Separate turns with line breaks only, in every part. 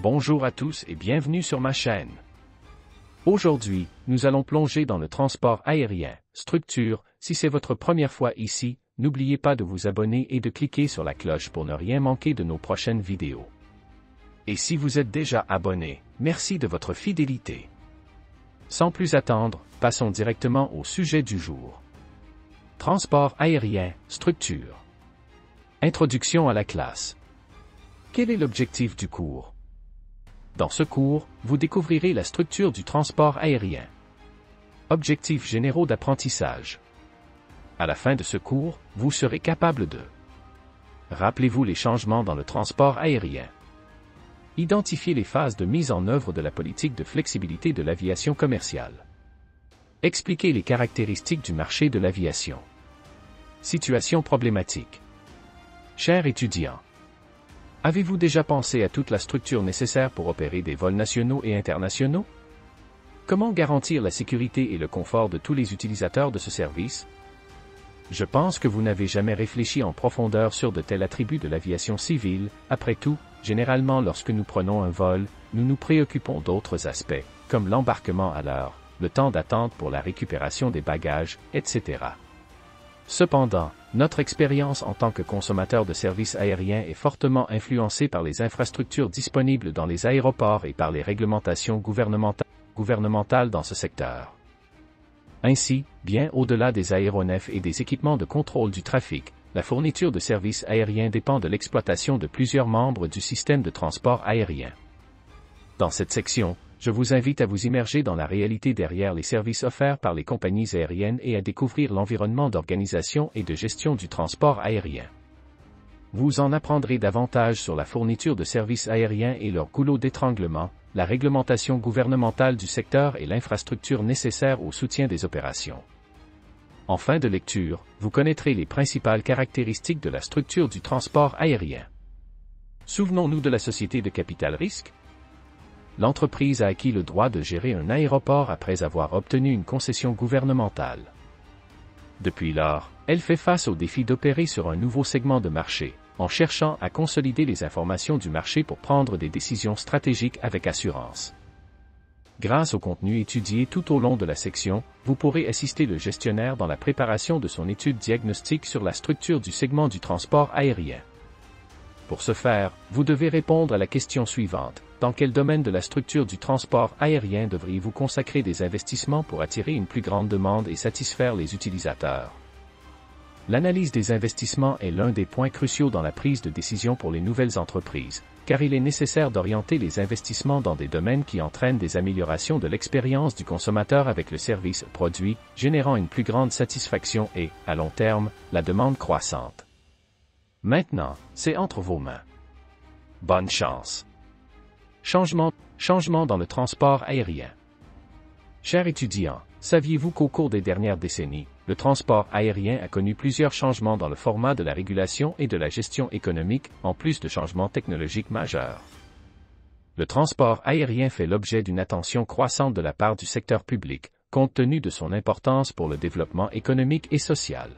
Bonjour à tous et bienvenue sur ma chaîne. Aujourd'hui, nous allons plonger dans le transport aérien. Structure, si c'est votre première fois ici, n'oubliez pas de vous abonner et de cliquer sur la cloche pour ne rien manquer de nos prochaines vidéos. Et si vous êtes déjà abonné, merci de votre fidélité. Sans plus attendre, passons directement au sujet du jour. Transport aérien, structure. Introduction à la classe. Quel est l'objectif du cours? Dans ce cours, vous découvrirez la structure du transport aérien. Objectifs généraux d'apprentissage. À la fin de ce cours, vous serez capable de rappelez-vous les changements dans le transport aérien. Identifier les phases de mise en œuvre de la politique de flexibilité de l'aviation commerciale. Expliquer les caractéristiques du marché de l'aviation. Situation problématique. Chers étudiants, avez-vous déjà pensé à toute la structure nécessaire pour opérer des vols nationaux et internationaux? Comment garantir la sécurité et le confort de tous les utilisateurs de ce service? Je pense que vous n'avez jamais réfléchi en profondeur sur de tels attributs de l'aviation civile. Après tout, généralement lorsque nous prenons un vol, nous nous préoccupons d'autres aspects, comme l'embarquement à l'heure, le temps d'attente pour la récupération des bagages, etc. Cependant, notre expérience en tant que consommateur de services aériens est fortement influencée par les infrastructures disponibles dans les aéroports et par les réglementations gouvernementales dans ce secteur. Ainsi, bien au-delà des aéronefs et des équipements de contrôle du trafic, la fourniture de services aériens dépend de l'exploitation de plusieurs membres du système de transport aérien. Dans cette section, je vous invite à vous immerger dans la réalité derrière les services offerts par les compagnies aériennes et à découvrir l'environnement d'organisation et de gestion du transport aérien. Vous en apprendrez davantage sur la fourniture de services aériens et leur goulot d'étranglement, la réglementation gouvernementale du secteur et l'infrastructure nécessaire au soutien des opérations. En fin de lecture, vous connaîtrez les principales caractéristiques de la structure du transport aérien. Souvenons-nous de la société de capital risque. L'entreprise a acquis le droit de gérer un aéroport après avoir obtenu une concession gouvernementale. Depuis lors, elle fait face au défi d'opérer sur un nouveau segment de marché, en cherchant à consolider les informations du marché pour prendre des décisions stratégiques avec assurance. Grâce au contenu étudié tout au long de la section, vous pourrez assister le gestionnaire dans la préparation de son étude diagnostique sur la structure du segment du transport aérien. Pour ce faire, vous devez répondre à la question suivante. Dans quel domaine de la structure du transport aérien devriez-vous consacrer des investissements pour attirer une plus grande demande et satisfaire les utilisateurs? L'analyse des investissements est l'un des points cruciaux dans la prise de décision pour les nouvelles entreprises, car il est nécessaire d'orienter les investissements dans des domaines qui entraînent des améliorations de l'expérience du consommateur avec le service produit, générant une plus grande satisfaction et, à long terme, la demande croissante. Maintenant, c'est entre vos mains. Bonne chance! Changement dans le transport aérien. Chers étudiants, saviez-vous qu'au cours des dernières décennies, le transport aérien a connu plusieurs changements dans le format de la régulation et de la gestion économique, en plus de changements technologiques majeurs? Le transport aérien fait l'objet d'une attention croissante de la part du secteur public, compte tenu de son importance pour le développement économique et social.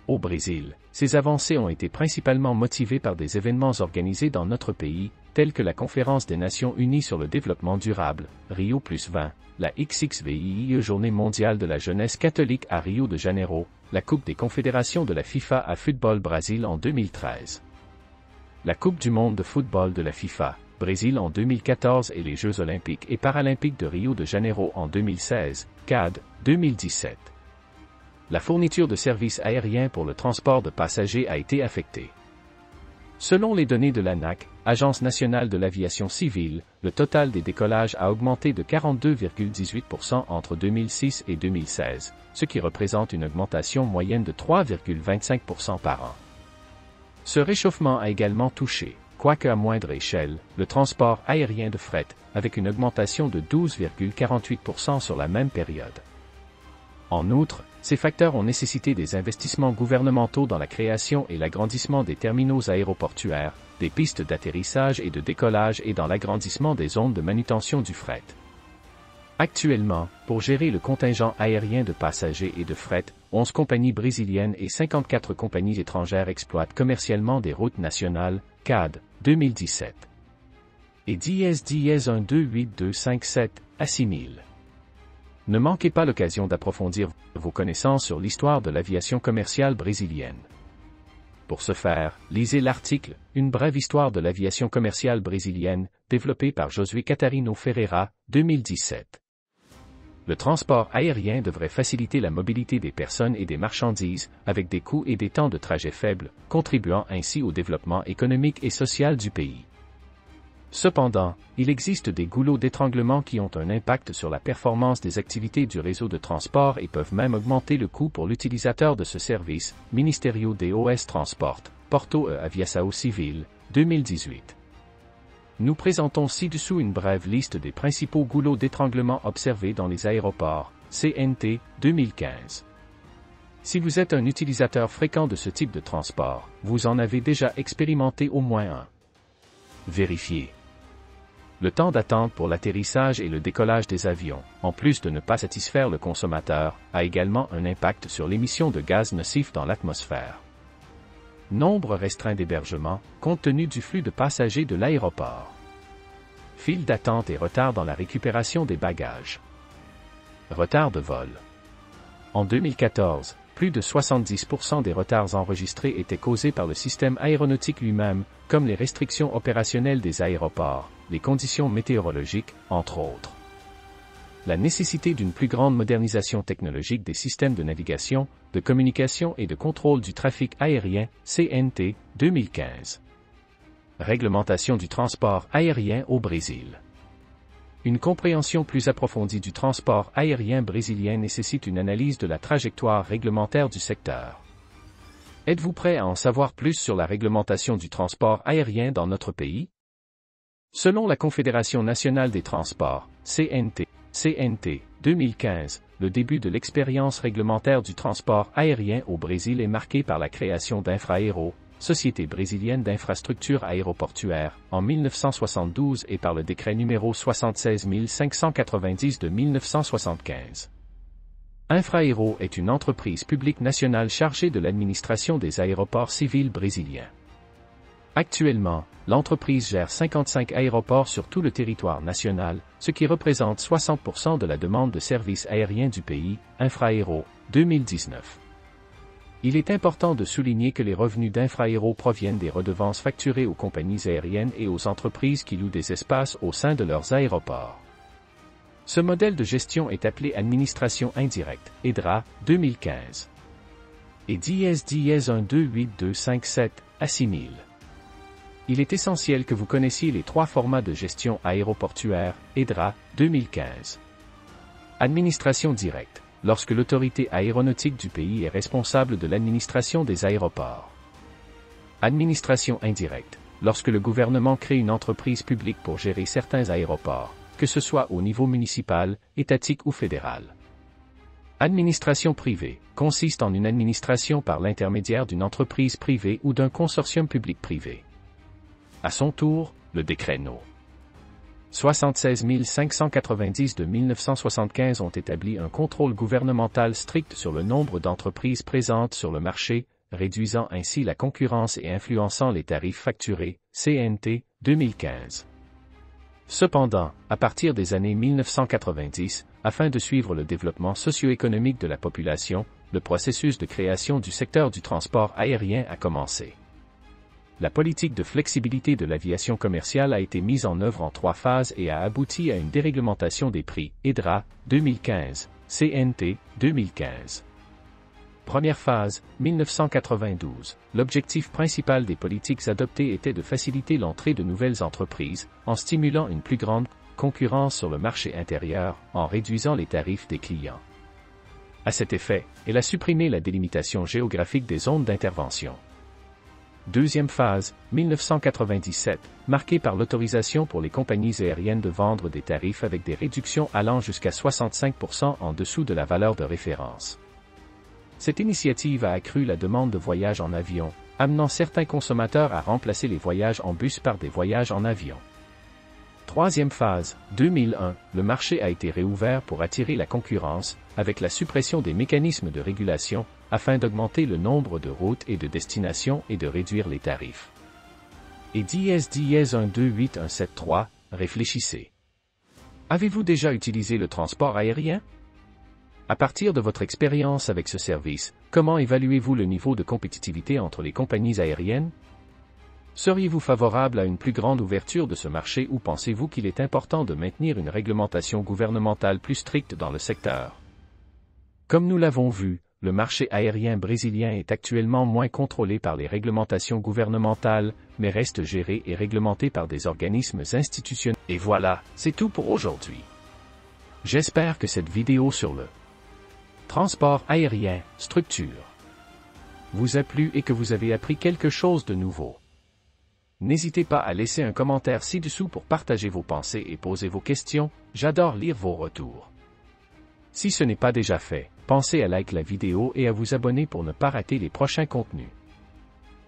Au Brésil, ces avancées ont été principalement motivées par des événements organisés dans notre pays, tels que la Conférence des Nations Unies sur le développement durable, Rio+20, la XXVIIe Journée mondiale de la jeunesse catholique à Rio de Janeiro, la Coupe des confédérations de la FIFA à Football Brésil en 2013. La Coupe du monde de football de la FIFA, Brésil en 2014 et les Jeux olympiques et paralympiques de Rio de Janeiro en 2016, CAD, 2017. La fourniture de services aériens pour le transport de passagers a été affectée. Selon les données de l'ANAC, Agence nationale de l'aviation civile, le total des décollages a augmenté de 42,18% entre 2006 et 2016, ce qui représente une augmentation moyenne de 3,25% par an. Ce réchauffement a également touché, quoique à moindre échelle, le transport aérien de fret, avec une augmentation de 12,48% sur la même période. En outre, ces facteurs ont nécessité des investissements gouvernementaux dans la création et l'agrandissement des terminaux aéroportuaires, des pistes d'atterrissage et de décollage et dans l'agrandissement des zones de manutention du fret. Actuellement, pour gérer le contingent aérien de passagers et de fret, 11 compagnies brésiliennes et 54 compagnies étrangères exploitent commercialement des routes nationales, CAD, 2017. et dièse 128257 assimile. Ne manquez pas l'occasion d'approfondir vos connaissances sur l'histoire de l'aviation commerciale brésilienne. Pour ce faire, lisez l'article « Une brève histoire de l'aviation commerciale brésilienne » développé par Josué Catarino Ferreira, 2017. Le transport aérien devrait faciliter la mobilité des personnes et des marchandises, avec des coûts et des temps de trajet faibles, contribuant ainsi au développement économique et social du pays. Cependant, il existe des goulots d'étranglement qui ont un impact sur la performance des activités du réseau de transport et peuvent même augmenter le coût pour l'utilisateur de ce service, Ministério dos Transport, Porto e Aviação Civil, 2018. Nous présentons ci-dessous une brève liste des principaux goulots d'étranglement observés dans les aéroports, CNT, 2015. Si vous êtes un utilisateur fréquent de ce type de transport, vous en avez déjà expérimenté au moins un. Vérifiez. Le temps d'attente pour l'atterrissage et le décollage des avions, en plus de ne pas satisfaire le consommateur, a également un impact sur l'émission de gaz nocifs dans l'atmosphère. Nombre restreint d'hébergements, compte tenu du flux de passagers de l'aéroport. File d'attente et retard dans la récupération des bagages. Retard de vol. En 2014, plus de 70% des retards enregistrés étaient causés par le système aéronautique lui-même, comme les restrictions opérationnelles des aéroports, les conditions météorologiques, entre autres. La nécessité d'une plus grande modernisation technologique des systèmes de navigation, de communication et de contrôle du trafic aérien, CNT, 2015. Réglementation du transport aérien au Brésil. Une compréhension plus approfondie du transport aérien brésilien nécessite une analyse de la trajectoire réglementaire du secteur. Êtes-vous prêt à en savoir plus sur la réglementation du transport aérien dans notre pays? Selon la Confédération nationale des transports, CNT, 2015, le début de l'expérience réglementaire du transport aérien au Brésil est marqué par la création d'Infraero, Société brésilienne d'infrastructures aéroportuaires, en 1972 et par le décret numéro 76590 de 1975. Infraero est une entreprise publique nationale chargée de l'administration des aéroports civils brésiliens. Actuellement, l'entreprise gère 55 aéroports sur tout le territoire national, ce qui représente 60% de la demande de services aériens du pays, Infraero, 2019. Il est important de souligner que les revenus d'Infraero proviennent des redevances facturées aux compagnies aériennes et aux entreprises qui louent des espaces au sein de leurs aéroports. Ce modèle de gestion est appelé administration indirecte, EDRA, 2015. Et dièse 128257 assimile. Il est essentiel que vous connaissiez les trois formats de gestion aéroportuaire, EDRA, 2015. Administration directe, lorsque l'autorité aéronautique du pays est responsable de l'administration des aéroports. Administration indirecte, lorsque le gouvernement crée une entreprise publique pour gérer certains aéroports, que ce soit au niveau municipal, étatique ou fédéral. Administration privée, consiste en une administration par l'intermédiaire d'une entreprise privée ou d'un consortium public-privé. À son tour, le décret No. 76 590 de 1975 ont établi un contrôle gouvernemental strict sur le nombre d'entreprises présentes sur le marché, réduisant ainsi la concurrence et influençant les tarifs facturés, CNT, 2015. Cependant, à partir des années 1990, afin de suivre le développement socio-économique de la population, le processus de création du secteur du transport aérien a commencé. La politique de flexibilité de l'aviation commerciale a été mise en œuvre en 3 phases et a abouti à une déréglementation des prix, EDRA, 2015, CNT, 2015. Première phase, 1992. L'objectif principal des politiques adoptées était de faciliter l'entrée de nouvelles entreprises, en stimulant une plus grande concurrence sur le marché intérieur, en réduisant les tarifs des clients. À cet effet, elle a supprimé la délimitation géographique des zones d'intervention. Deuxième phase, 1997, marquée par l'autorisation pour les compagnies aériennes de vendre des tarifs avec des réductions allant jusqu'à 65% en dessous de la valeur de référence. Cette initiative a accru la demande de voyages en avion, amenant certains consommateurs à remplacer les voyages en bus par des voyages en avion. Troisième phase, 2001, le marché a été réouvert pour attirer la concurrence, avec la suppression des mécanismes de régulation, afin d'augmenter le nombre de routes et de destinations et de réduire les tarifs. Et dièse 128173 réfléchissez. Avez-vous déjà utilisé le transport aérien? À partir de votre expérience avec ce service, comment évaluez-vous le niveau de compétitivité entre les compagnies aériennes? Seriez-vous favorable à une plus grande ouverture de ce marché ou pensez-vous qu'il est important de maintenir une réglementation gouvernementale plus stricte dans le secteur? Comme nous l'avons vu, le marché aérien brésilien est actuellement moins contrôlé par les réglementations gouvernementales, mais reste géré et réglementé par des organismes institutionnels. Et voilà, c'est tout pour aujourd'hui. J'espère que cette vidéo sur le transport aérien, structure, vous a plu et que vous avez appris quelque chose de nouveau. N'hésitez pas à laisser un commentaire ci-dessous pour partager vos pensées et poser vos questions, j'adore lire vos retours. Si ce n'est pas déjà fait, pensez à liker la vidéo et à vous abonner pour ne pas rater les prochains contenus.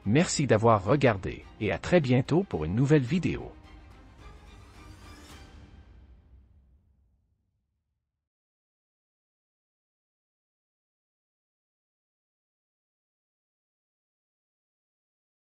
Merci d'avoir regardé, et à très bientôt pour une nouvelle vidéo.